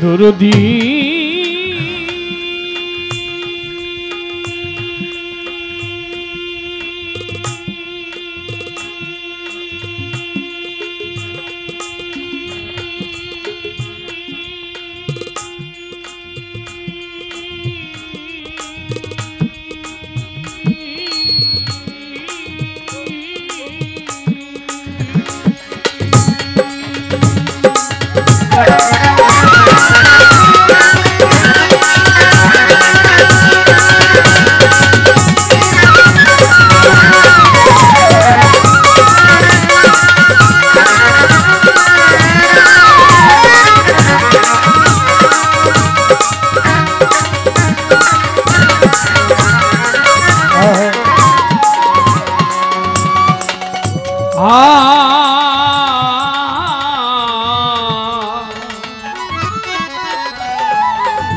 দরদি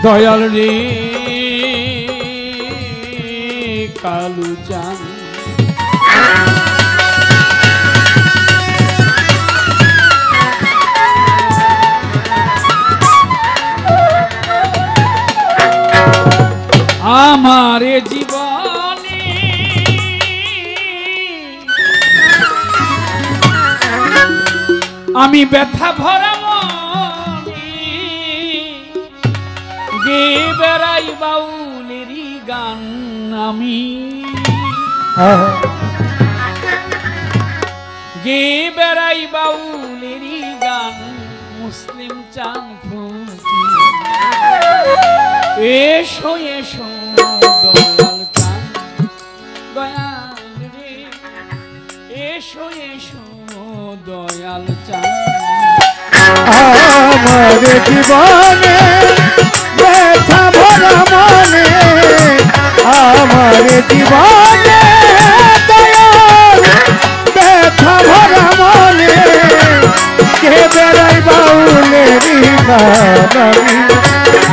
দয়াল রে কালু চান আমার জীবনে আমি ব্যথা ভরা গে বেড়াই বাউলেরই গান আমি গে বেড়াই বাউলেরই গান মুসলিম চান ফুটি এসো এসো দয়াল চান দয়াল রে এসো এসো দয়াল চান আমার জীবনে ব্যথা ভরা মনে আমার জীবনে দয়াল ব্যথা ভরা মনে কে বেড়াই বাউলেরই গান আমি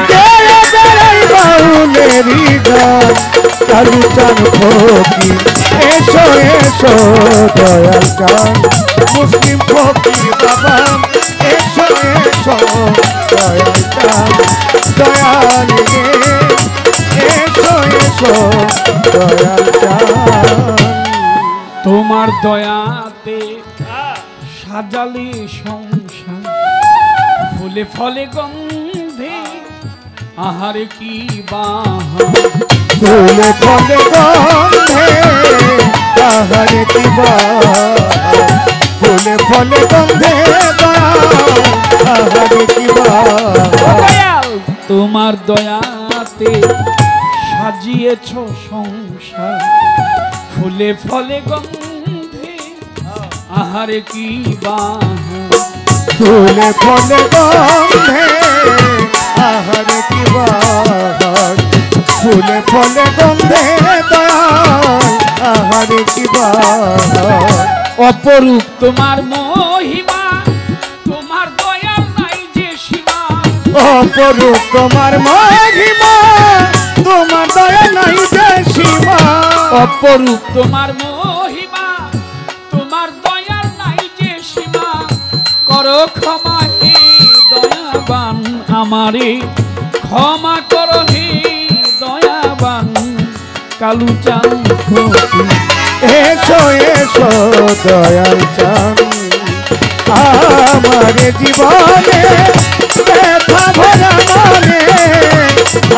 কে বেড়াই বাউলেরই গান কালু চান ফকির এসো এসো দয়াল চান মুসলিম ফকির বাবা এসো এসো দয়াল চান দয়াল রে এসো এসো দয়াল চান তোমার দয়াতে সাজালে সংসার ফুলে ফলে গন্ধে আহারে কি বাহার ফুলে ফলে গন্ধে আহারে কি বাহার ফুলে ফলে গন্ধে আহারে কি বাহার তোমার দয়াতে সাজিয়েছ সংসার ফুলে ফলে গন্ধে আহারে কি বাহার ফুলে ফলে গন্ধে আহারে কি বাহার ফুলে ফলে গন্ধে আহারে কি বাহার অপরূপ তোমার মহিমা তোমার দয়াল নাই যে সীমা অপরূপ তোমার মহিমা তোমার দয়া নাই যে সীমা অপরূপ তোমার মহিমা তোমার দয়াল নাই যে সীমা করো ক্ষমা হে দয়াবান আমারে ক্ষমা করো হে দয়াবান কালু চান ফকির এসো এসো দয়াল চান আমার জীবনে ব্যথা ভরা মনে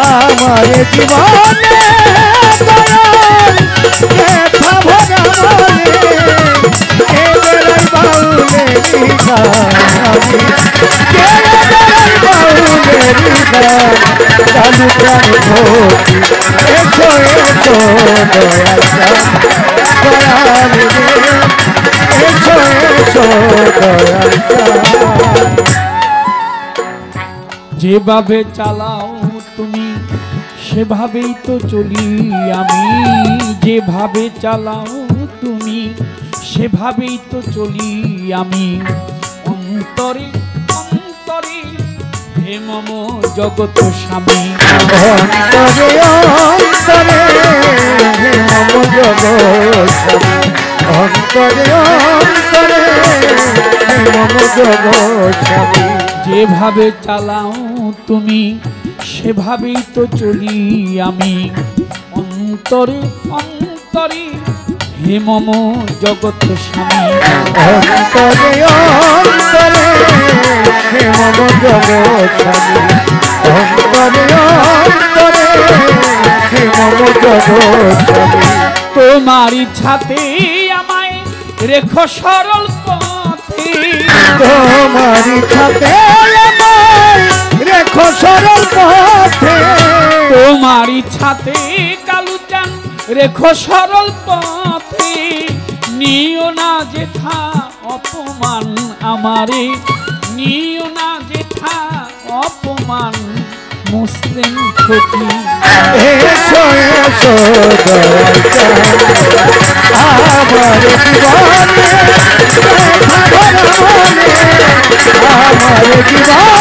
আমার জীবনে দয়াল ব্যথা ভরা মনে কে বেড়াই বাউলেরই গান আমি কে বেড়াই বাউলেরই গান কালু চান ফকির এসো এসো দয়াল চান দয়াল রে এসো এসো দয়াল চান যেভাবে চালাও তুমি সেভাবেই তো চলি আমি যেভাবে চালাও তুমি সেভাবেই তো চলি আমি অন্তরে অন্তরে হে মম জগৎ স্বামী অন্তরে অন্তরে হে মম জগৎ স্বামী অন্তরে অন্তরে হে মম জগৎ স্বামী যে যেভাবে চালাও তুমি সেভাবেই তো চলি আমি। অন্তরে অন্তরে হে মম জগৎ স্বামী, অন্তরে অন্তরে হে মম জগৎ স্বামী, অন্তরে অন্তরে হে মম জগৎ স্বামী। তোমার ইচ্ছাতে আমায় রেখো সরল পথে, তোমার ইচ্ছাতে আমায় রেখো সরল পথে, তোমার ইচ্ছাতে কালুচান রেখো সরল পথে। নিও না যেথা অপমান আমারে, নিও না যেথা অপমান মুসলিম ক্ষতি। এসো এসো দয়াল চাঁদ আমার জীবনে, আমার জীবনে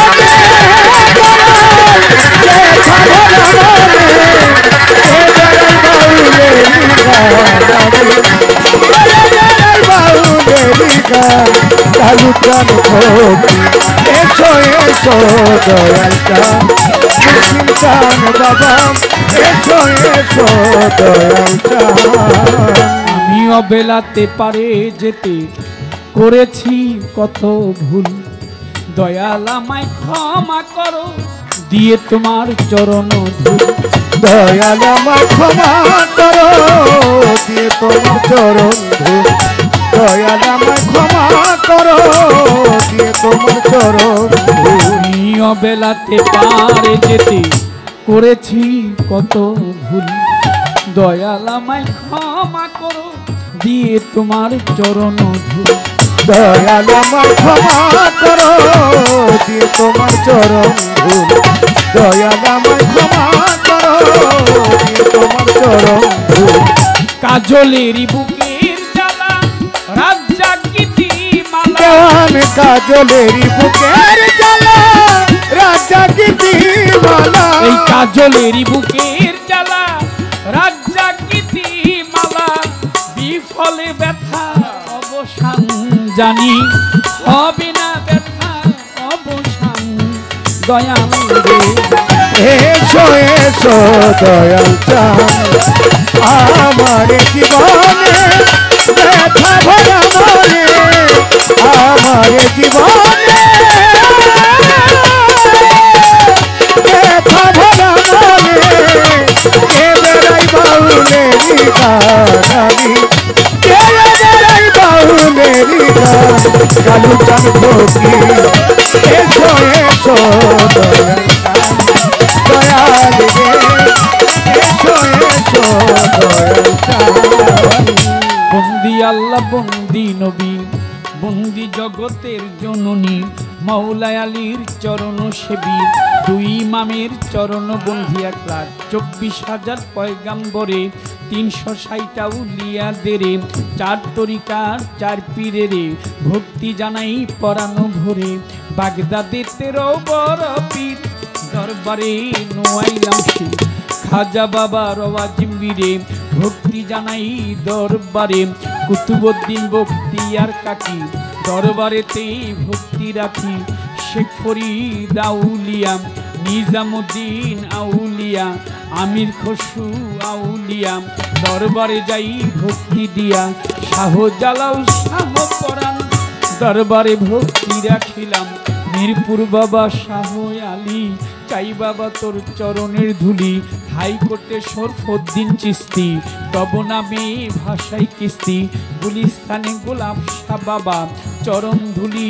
কালুচান ভক্তি। এসো এসো দয়াল চাঁদ মুসলিম চাঁদ বাবা, এসো এসো দয়াল চাঁদ। আমি অবেলাতে পারে যেতে করেছি কত ভুল, দয়াল আমায় ক্ষমা করো দিয়ে তোমার চরণ ধুল। দয়াল আমায় ক্ষমা করো দিয়ে তোমার চরণ ধুল, দয়াল আমায় ক্ষমা করো দিয়ে তোমার চরণ ধুল। আমি অবেলাতে পারে যেতে করেছি কত ভুল, দয়াল আমায় ক্ষমা করো দিয়ে তোমার চরণ ধুল। দয়াল আমায় ক্ষমা করো দিয়ে তোমার চরণ ধুল, দয়াল আমায় ক্ষমা করো দিয়ে তোমার চরণ ধুল। কাজলেরই বুকের জ্বালা রাজ্জাকিতি মালা, দেওয়ান কাজলেরই বুকের জ্বালা রাজ্জাকিতি মালা, এই কাজলেরই বুকের জ্বালা রাজ্জাকিতি মালা। বিফলে ব্যথা অবসান জানি, হবে না ব্যথা অবসান দয়াল রে। এসো এসো দয়াল চাঁদ আমার জীবনে ব্যথা ভরা মনে, আমার জীবনে ব্যথা ভরা মনে, কে বেড়াই বাউলেরি গানি, কে বেড়াই বাউলেরি গান। কালুচান ভক্তি এসো এসো দয়াল চাঁদ দয়াল রে, এসো এসো দয়াল চাঁদ। বন্দি আল্লাহ বন্দি নবী বন্দি জগতের জননী, মৌলা আলীর চরণ সেবী, দুই ইমামের চরণ বন্ধি 1,24,000 পয়গাম্বরে, 360 আউলিয়াদের, 4 তরিকার 4 পীরেরে ভক্তি জানাই পরানো ভরে। বাগদাদে 13 বড় পীর দরবারে নোয়াইলাম সে, খাজা বাবা রওয়াজিম্বিরে ভক্তি জানাই দরবারে। কুতুবউদ্দিন বখতিয়ার কাকি দরবারেতে ভক্তি রাখি। শেখ ফরিদ আউলিয়া, নিজামুদ্দিন আউলিয়া, আমির খসরু আউলিয়া দরবারে যাই ভক্তি দিয়া। শাহজালাল শাহ পরাণ দরবারে ভক্তি রাখিলাম। মিরপুর বাবা শাহ আলী চাই বাবা তোর চরণের ধুলি। হাইকোর্টে শরফুদ্দিন চিস্তি তব নামে ভাষাই কিস্তি। গুলিস্তানে গোলাপ শাহ বাবা চরণ ধুলি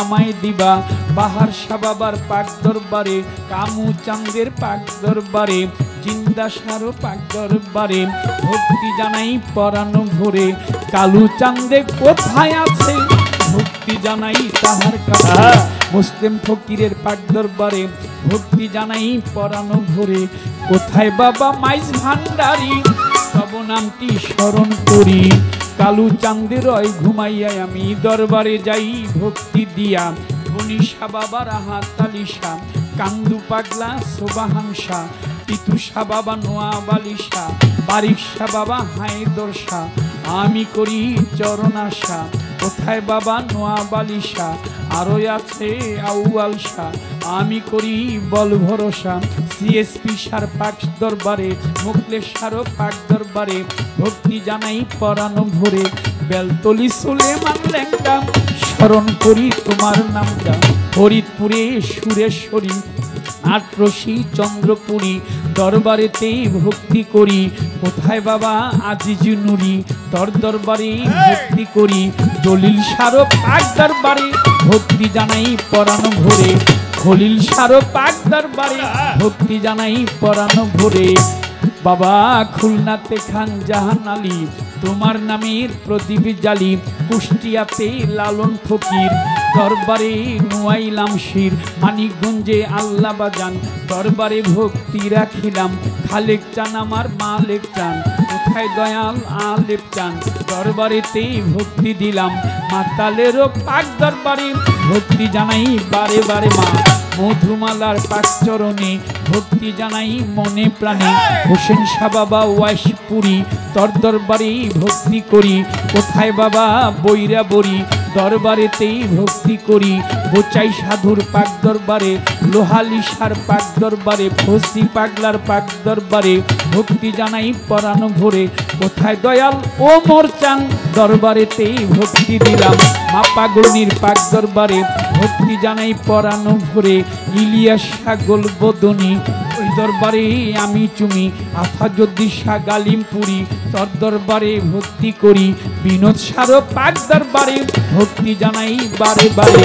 আমায় দিবা। বাহার শাহ বাবার পাক দরবারে, কামু চাঁদের পাক দরবারে, জিন্দা সারো পাক দরবারে ভক্তি জানাই পরানো ভরে। কালু চাঁদে কোথায় আছে ভক্তি জানাই তাহার কাছে। মুসলিম ফকিরের পাক দরবারে ভক্তি জানাই পরানো ভরে। কোথায় বাবা মাইজ ভান্ডারি তব নামটি স্মরণ করি। কালু চাঁদের রয় ঘুমাইয়া আমি দরবারে যাই ভক্তি দিয়া। গনিশা বাবা রাহাত আলিশা, কান্দু পাগলা সোবাহাংসা, পিতুষা বাবা নোয়াব আলিশা, বারিশা বাবা হায়দর শাহ। আমি করি চরণ আশা কোথায় বাবা নোয়াবালি শাহ, আরো আছে আউয়াল শাহ, আমি করি বল ভরসা। সিএসপি সার পাক দরবারে, মুখলেশ সারও পাক দরবারে, ভক্তি জানাই পরানো ভরে। বেলতলি সুলেমান ল্যাংটা, স্মরণ করি তোমার নামটা। ফরিদপুরে সুরেশ্বরী, আটরশি চন্দ্রপুরী, দরবারেতেই ভক্তি করি। কোথায় বাবা আজিজ নুরি, তোর দরবারে ভক্তি করি। দলিল সারো পাক দরবারে, ভক্তি জানাই পরানো ভরে। খলিল সারো পাক দরবারে, ভক্তি জানাই পরানো ভরে। বাবা খুলনাতে খান জাহান আলী, তোমার নামের প্রদীপ জালি। কুষ্টিয়াতে লালন ফকির, দরবারে নুয়াইলাম শির। মানিকগঞ্জে আল্লাহ বাজান, দরবারে ভক্তি রাখিলাম। খালেক চান আমার মালেক চান, কোথায় দয়াল আলেপ চান, দরবারেতেই ভক্তি দিলাম। মাতালেরও পাক দরবারে, ভক্তি জানাই বারে বারে মা। মধুমালার পাক চরণে, ভক্তি জানাই মনে প্রাণে। হোসেন শাহ বাবা ওয়াইশপুরি, তোর দরবারেই ভক্তি করি। কোথায় বাবা বৈরা বরি, দরবারেতেই ভক্তি করি। বোচাই সাধুর পাক দরবারে, লোহালিশার পাক দরবারে, ফসি পাগলার পাক দরবারে, ভক্তি জানাই পরানো ভরে। কোথায় দয়াল ও মোর চান, দরবারেতেই ভক্তি দিলাম। মাপাগনির পাক দরবারে, ভক্তি জানাই পরানো ভরে। ইলিয়াস শাহ গোলবদনী, ওই দরবারে আমি চুমি। আফাজুদ্দিন শাহ গালিমপুরি, তোর দরবারে ভক্তি করি। বিনোদ সারো পাক দরবারে, ভক্তি জানাই বারে বারে।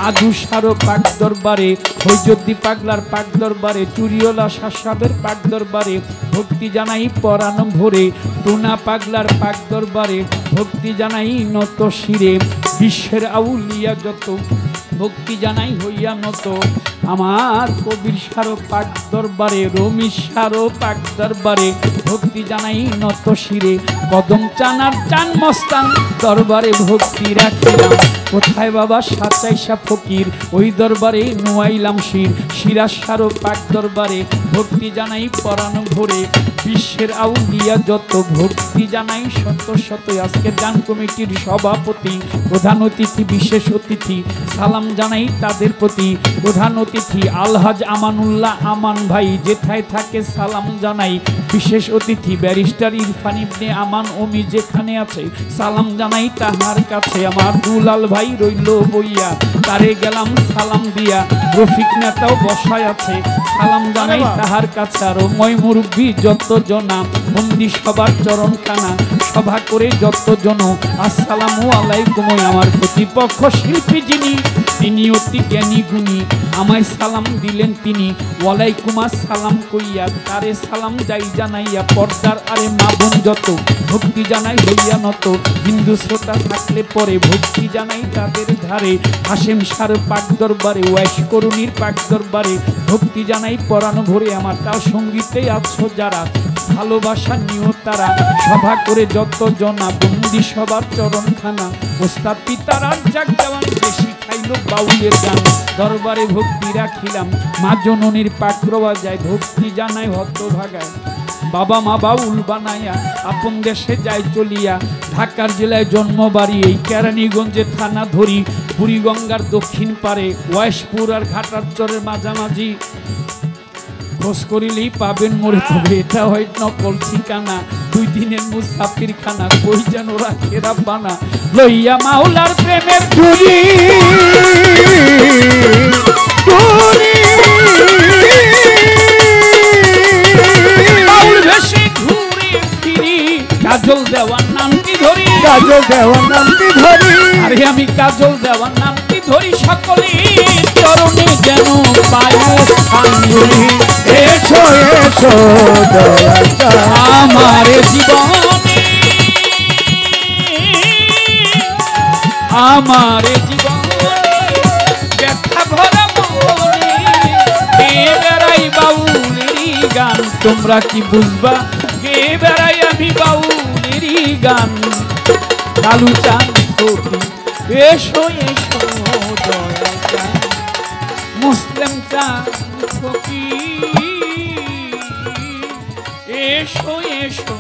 আদু সারো পাক দরবারে, হৈজদ্দি পাগলার পাক দরবারে। চুরিওলা শাসাবের পাক দরবারে, ভক্তি জানাই পরানো ভরে। টুনা পাগলার পাক দরবারে, ভক্তি জানাই নত শিরে। বিশ্বের আউলিয়া যত, ভক্তি জানাই হইয়া নত। আমার কবির সারো পাক দরবারে, রমির সারো পাক দরবারে, ভক্তি জানাই নত শিরে। কদম চানার চান মস্তান, দরবারে ভক্তি রাখিলাম। কোথায় বাবা সাচাইশা ফকির, ওই দরবারে নুয়াইলাম শির। সিরাজ সারো পাক দরবারে, ভক্তি জানাই পরানো ভরে। বিশ্বের আউলিয়া যত, ভক্তি জানাই শত শত। আজকের গান কমিটির সভাপতি, প্রধান অতিথি, বিশেষ অতিথি, সালাম জানাই তাদের প্রতি। প্রধান অতিথি আলহাজ আমানুল্লাহ আমান ভাই, যেথায় থাকে সালাম জানাই। বিশেষ অতিথি ব্যারিস্টার ইরফান ইবনে আমান ওমি, যেখানে আছে সালাম জানাই তাহার কাছে। আমার দুলাল ভাই রইল বইয়া, তারে গেলাম সালাম দিয়া। রফিক নেতাও বসায় আছে, সালাম জানাই তাহার কাছে। আরো মই মুরব্বী যত জনা, বন্দি সবার চরণখানা, সভা করে যত জন, আসসালামু আলাইকুম। আমার প্রতিপক্ষ শিল্পী যিনি, তিনি অতি জ্ঞানী গুণী, আমায় সালাম দিলেন তিনি। ওয়ালাইকুম আসসালাম কইয়া, তারে সালাম যাই জানাইয়া। পর্দার আরে মা বোন যত, ভক্তি জানাই হইয়া নত। হিন্দু শ্রোতা থাকলে পরে, ভক্তি জানাই তাদের ধারে। হাশেম সার পাক দরবারে, ওয়াইশ করুণীর পাক দরবারে, ভক্তি জানাই পরানো ভরে। আমার তার সঙ্গীতে আছো যারা, ভালোবাসা নিও তারা, সভা করে যত জনা, বন্দি সবার চরণখানা। ওস্তাদ পিতার রাজ্জাক দেওয়ান, বেশি খাইল বাউলের গান, দরবারে ভক্তি রাখিলাম। মা জননীর পাক রওয়া যায়, ভক্তি জানাই হত ভাগায়। বাবা মা বাউল বানাইয়া, আপন দেশে যায় চলিয়া। ঢাকার জেলায় জন্মবাড়ি, এই কেরানীগঞ্জে থানা ধরি। বুড়িগঙ্গার দক্ষিণ পারে, ওয়াইশপুর আর ঘাটারচরের মাঝামাঝি। খোঁজ করিলেই পাবেন মরে, তবে এটা হয় নকল ঠিকানা। 2 দিনের মুসাফির খানা, কই যেন রাখে রাব্বানা। লইয়া মাওলার প্রেমের ঝুলি, বাউল ভেসে ঘুরে ফিরি। কাজল দেওয়ার নামটি ধরি, কাজল দেওয়ার নামটি ধরি। আরে আমি কাজল দেওয়ার নামটি ধরি। সকলে চরণে যেন পায় স্থান ধরি। এসো এসো দয়াল চাঁদ, আমার জীবনে, আমার জীবনে ব্যথা ভরা মনে, গে বেড়াই বাউলেরই গান। তোমরা কি বুঝবা, গে বেড়াই আমি বাউলেরই গান। কালু চাঁদ ফকির, এসো এসো দয়াল চাঁদ। মুসলিম চাঁদ ফকির, এসো এসো